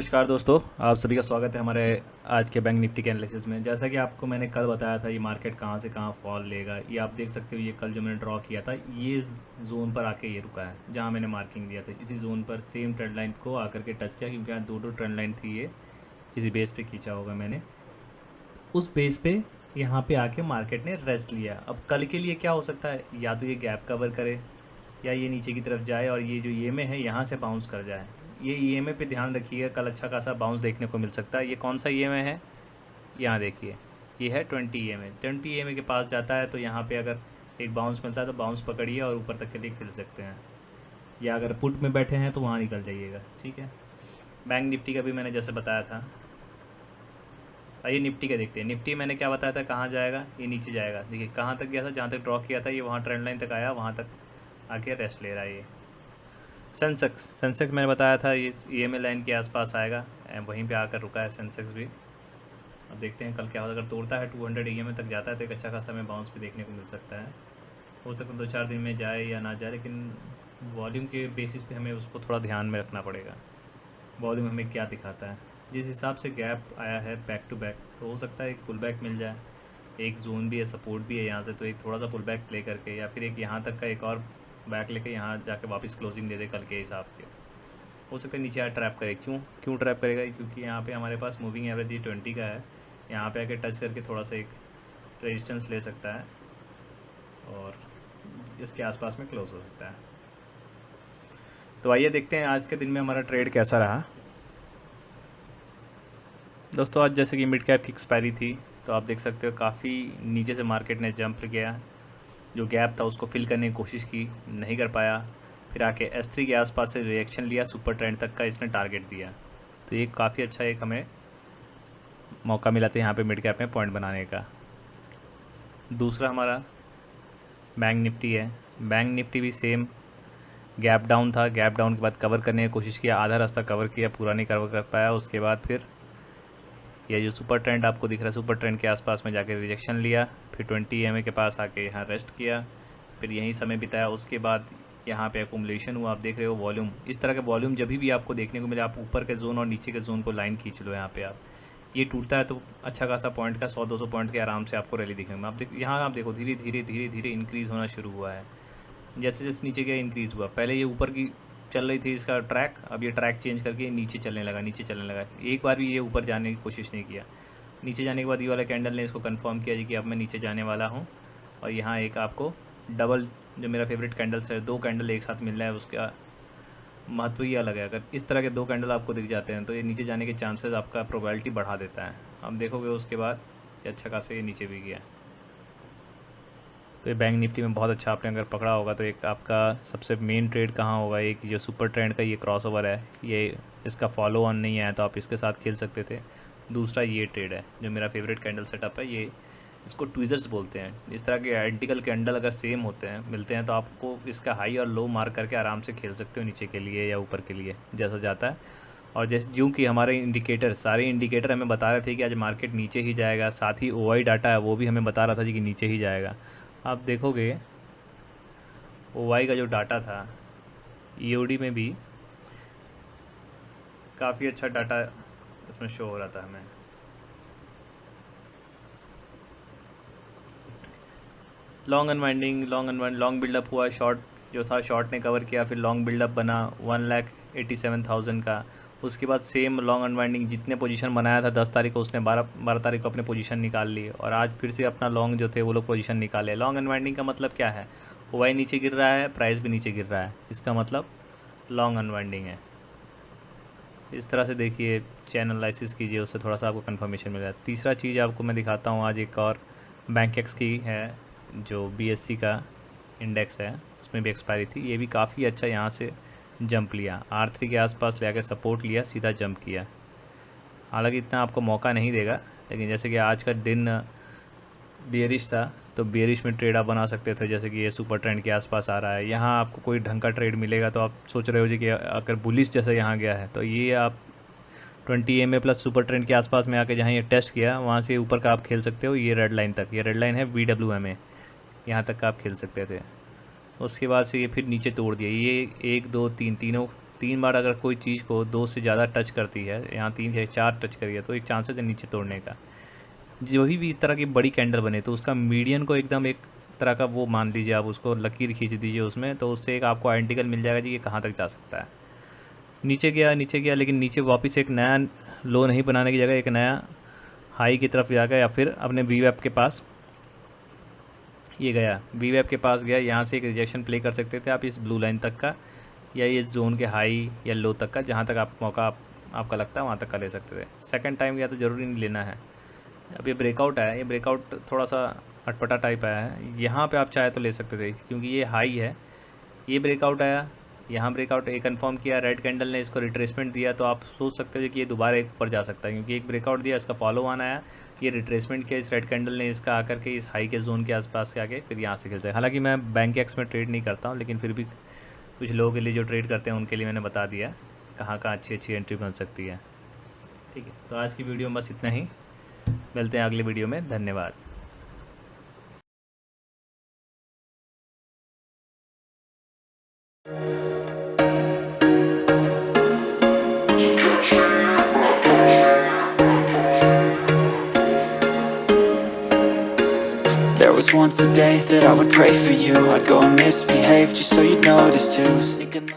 नमस्कार दोस्तों, आप सभी का स्वागत है हमारे आज के बैंक निफ्टी के एनालिसिस में। जैसा कि आपको मैंने कल बताया था, ये मार्केट कहाँ से कहाँ फॉल लेगा, ये आप देख सकते हो। ये कल जो मैंने ड्रॉ किया था, ये जोन पर आके ये रुका है जहाँ मैंने मार्किंग दिया था। इसी जोन पर सेम ट्रेंड लाइन को आकर के टच किया, क्योंकि यहाँ दो ट्रेंड लाइन थी। ये इसी बेस पे खींचा होगा मैंने। उस बेस पे यहाँ पे आके मार्केट ने रेस्ट लिया। अब कल के लिए क्या हो सकता है, या तो ये गैप कवर करे या ये नीचे की तरफ जाए और ये जो ईएमए है यहाँ से बाउंस कर जाए। ये ईएमए पे ध्यान रखिएगा, कल अच्छा खासा बाउंस देखने को मिल सकता है। ये कौन सा ईएमए है, यहाँ देखिए, ये है 20 ईएमए। 20 ईएमए के पास जाता है तो यहाँ पे अगर एक बाउंस मिलता है तो बाउंस पकड़िए और ऊपर तक के लिए खेल सकते हैं। या अगर पुट में बैठे हैं तो वहाँ निकल जाइएगा, ठीक है। बैंक निफ्टी का भी मैंने जैसे बताया था। आइए निफ्टी का देखते हैं। निफ्टी मैंने क्या बताया था, कहाँ जाएगा, ये नीचे जाएगा। देखिए कहाँ तक गया था, जहाँ तक ड्रॉ किया था, ये वहाँ ट्रेंड लाइन तक आया, वहाँ तक आके रेस्ट ले रहा है। ये सेंसेक्स मैंने बताया था ये ईएमए लाइन के आसपास आएगा, वहीं पे आकर रुका है सेंसेक्स भी। अब देखते हैं कल क्या होता है। अगर तोड़ता है 200 ईएमए तक जाता है तो एक अच्छा खासा हमें बाउंस भी देखने को मिल सकता है। हो सकता है 2-4 दिन में जाए या ना जाए, लेकिन वॉल्यूम के बेसिस पे हमें उसको थोड़ा ध्यान में रखना पड़ेगा। वॉल्यूम हमें क्या दिखाता है, जिस हिसाब से गैप आया है बैक टू बैक, तो हो सकता है एक पुल बैक मिल जाए। एक जोन भी है, सपोर्ट भी है यहाँ से, तो एक थोड़ा सा पुल बैक ले करके या फिर एक यहाँ तक का एक और बैक लेके यहाँ जाके वापस क्लोजिंग दे दे कल के हिसाब के। हो सकता है नीचे यार ट्रैप करे। क्यों ट्रैप करेगा, क्योंकि यहाँ पे हमारे पास मूविंग एवरेज ये 20 का है। यहाँ पे आके टच करके थोड़ा सा एक रेजिस्टेंस ले सकता है और इसके आसपास में क्लोज हो सकता है। तो आइए देखते हैं आज के दिन में हमारा ट्रेड कैसा रहा। दोस्तों आज जैसे कि मिड कैप की एक्सपायरी थी, तो आप देख सकते हो काफ़ी नीचे से मार्केट ने जंप किया। जो गैप था उसको फिल करने की कोशिश की, नहीं कर पाया। फिर आके S3 के आसपास से रिएक्शन लिया, सुपर ट्रेंड तक का इसने टारगेट दिया। तो ये काफ़ी अच्छा एक हमें मौका मिला था यहाँ पे मिड कैप में पॉइंट बनाने का। दूसरा हमारा बैंक निफ्टी है। बैंक निफ्टी भी सेम गैप डाउन था। गैप डाउन के बाद कवर करने की कोशिश किया, आधा रास्ता कवर किया, पूरा नहीं कवर कर पाया। उसके बाद फिर ये जो सुपर ट्रेंड आपको दिख रहा है, सुपर ट्रेंड के आसपास में जाके रिजेक्शन लिया, फिर 20 ईएमए के पास आके यहाँ रेस्ट किया, फिर यहीं समय बिताया। उसके बाद यहाँ पे एकुमुलेशन हुआ। आप देख रहे हो वॉल्यूम, इस तरह के वॉल्यूम जब भी आपको देखने को मिले, आप ऊपर के जोन और नीचे के जोन को लाइन खींच लो। यहाँ पे आप ये टूटता है तो अच्छा खासा पॉइंट का 100-200 पॉइंट के आराम से आपको रैली दिखेंगे। आप यहाँ आप देखो धीरे धीरे इंक्रीज़ होना शुरू हुआ है। जैसे जैसे नीचे गया इंक्रीज़ हुआ। पहले ये ऊपर की चल रही थी इसका ट्रैक, अब ये ट्रैक चेंज करके नीचे चलने लगा। एक बार भी ये ऊपर जाने की कोशिश नहीं किया। नीचे जाने के बाद ये वाला कैंडल ने इसको कंफर्म किया जी कि अब मैं नीचे जाने वाला हूँ। और यहाँ एक आपको डबल, जो मेरा फेवरेट कैंडल्स है, 2 कैंडल एक साथ मिल रहा है, उसका महत्व ही अलग है। अगर इस तरह के 2 कैंडल आपको दिख जाते हैं तो ये नीचे जाने के चांसेस आपका प्रोबेबिलिटी बढ़ा देता है। आप देखोगे उसके बाद ये अच्छा खासा ये नीचे भी गया। तो ये बैंक निफ्टी में बहुत अच्छा आपने अगर पकड़ा होगा तो एक आपका सबसे मेन ट्रेड कहाँ होगा, एक जो सुपर ट्रेंड का ये क्रॉसओवर है, ये इसका फॉलो ऑन नहीं आया तो आप इसके साथ खेल सकते थे। दूसरा ये ट्रेड है जो मेरा फेवरेट कैंडल सेटअप है, ये इसको ट्विज़र्स बोलते हैं। इस तरह के आइडेंटिकल कैंडल अगर सेम होते हैं, मिलते हैं, तो आपको इसका हाई और लो मार्क करके आराम से खेल सकते हो, नीचे के लिए या ऊपर के लिए जैसा जाता है। और जैसे यूँ कि हमारे इंडिकेटर, सारे इंडिकेटर हमें बता रहे थे कि आज मार्केट नीचे ही जाएगा। साथ ही OI डाटा है वो भी हमें बता रहा था जी कि नीचे ही जाएगा। आप देखोगे OI का जो डाटा था, EOD में भी काफ़ी अच्छा डाटा इसमें शो हो रहा था हमें। लॉन्ग बिल्डअप हुआ। शॉर्ट जो था, शॉर्ट ने कवर किया, फिर लॉन्ग बिल्डअप बना 1,87,000 का। उसके बाद सेम लॉन्ग अनवाइंडिंग, जितने पोजीशन बनाया था 10 तारीख को, उसने 12 तारीख को अपने पोजीशन निकाल ली और आज फिर से अपना लॉन्ग जो थे वो लोग पोजीशन निकाले। लॉन्ग अनवाइंडिंग का मतलब क्या है, OI नीचे गिर रहा है, प्राइस भी नीचे गिर रहा है, इसका मतलब लॉन्ग अनवाइंडिंग है। इस तरह से देखिए, चैनल एनालिसिस कीजिए, उससे थोड़ा सा आपको कंफर्मेशन मिल जाए। तीसरा चीज़ आपको मैं दिखाता हूँ आज एक और, बैंक एक्स की है, जो BSE का इंडेक्स है, उसमें भी एक्सपायरी थी। ये भी काफ़ी अच्छा यहाँ से जंप लिया, R3 के आसपास ले आकर सपोर्ट लिया, सीधा जंप किया। हालांकि इतना आपको मौका नहीं देगा, लेकिन जैसे कि आज का दिन बेयरिश था तो बेयरिश में ट्रेड आप बना सकते थे। जैसे कि ये सुपर ट्रेंड के आसपास आ रहा है, यहाँ आपको कोई ढंग का ट्रेड मिलेगा तो आप सोच रहे हो जी कि अगर बुलिश जैसे यहाँ गया है तो ये आप 20 EMA प्लस सुपर ट्रेंड के आसपास में आके जहाँ ये टेस्ट किया, वहाँ से ऊपर का आप खेल सकते हो। ये रेड लाइन तक, ये रेड लाइन है VWMA, यहाँ तक का आप खेल सकते थे। उसके बाद से ये फिर नीचे तोड़ दिया। ये 1 2 3 3 बार अगर कोई चीज़ को 2 से ज़्यादा टच करती है, यहाँ 3 या 4 टच करी है, तो एक चांसेस है नीचे तोड़ने का। जो भी इस तरह की बड़ी कैंडल बने तो उसका मीडियन को एकदम एक तरह का वो मान लीजिए, आप उसको लकीर खींच दीजिए उसमें, तो उससे एक आपको आइडेंटिकल मिल जाएगा जी ये कहाँ तक जा सकता है। नीचे गया, लेकिन नीचे वापस एक नया लो नहीं बनाने की जगह एक नया हाई की तरफ जाएगा, या फिर अपने वीवैप के पास ये गया, वीवैप के पास गया, यहाँ से एक रिजेक्शन प्ले कर सकते थे आप इस ब्लू लाइन तक का, या ये जोन के हाई या लो तक का, जहाँ तक आप मौका आपका लगता है वहाँ तक का ले सकते थे। सेकंड टाइम गया तो ज़रूरी नहीं लेना है। अब ये ब्रेकआउट है, ये ब्रेकआउट थोड़ा सा अटपटा टाइप आया है, यहाँ पे आप चाहे तो ले सकते थे क्योंकि ये हाई है। ये ब्रेकआउट आया, यहाँ ब्रेकआउट एक कन्फर्म किया, रेड कैंडल ने इसको रिट्रेसमेंट दिया, तो आप सोच सकते हो कि ये दोबारा एक ऊपर जा सकता है, क्योंकि एक ब्रेकआउट दिया, इसका फॉलो ऑन आया, ये रिट्रेसमेंट किया इस रेड कैंडल ने, इसका आकर के इस हाई के जोन के आसपास से आके फिर यहाँ से खेलते हैं। हालांकि मैं बैंक एक्स में ट्रेड नहीं करता हूँ, लेकिन फिर भी कुछ लोगों के लिए जो ट्रेड करते हैं उनके लिए मैंने बता दिया कहाँ कहाँ अच्छी एंट्री बन सकती है। ठीक है, तो आज की वीडियो में बस इतना ही, मिलते हैं अगले वीडियो में, धन्यवाद। There was once a day that I would pray for you. I'd go and misbehave just so you'd notice too. Sneaking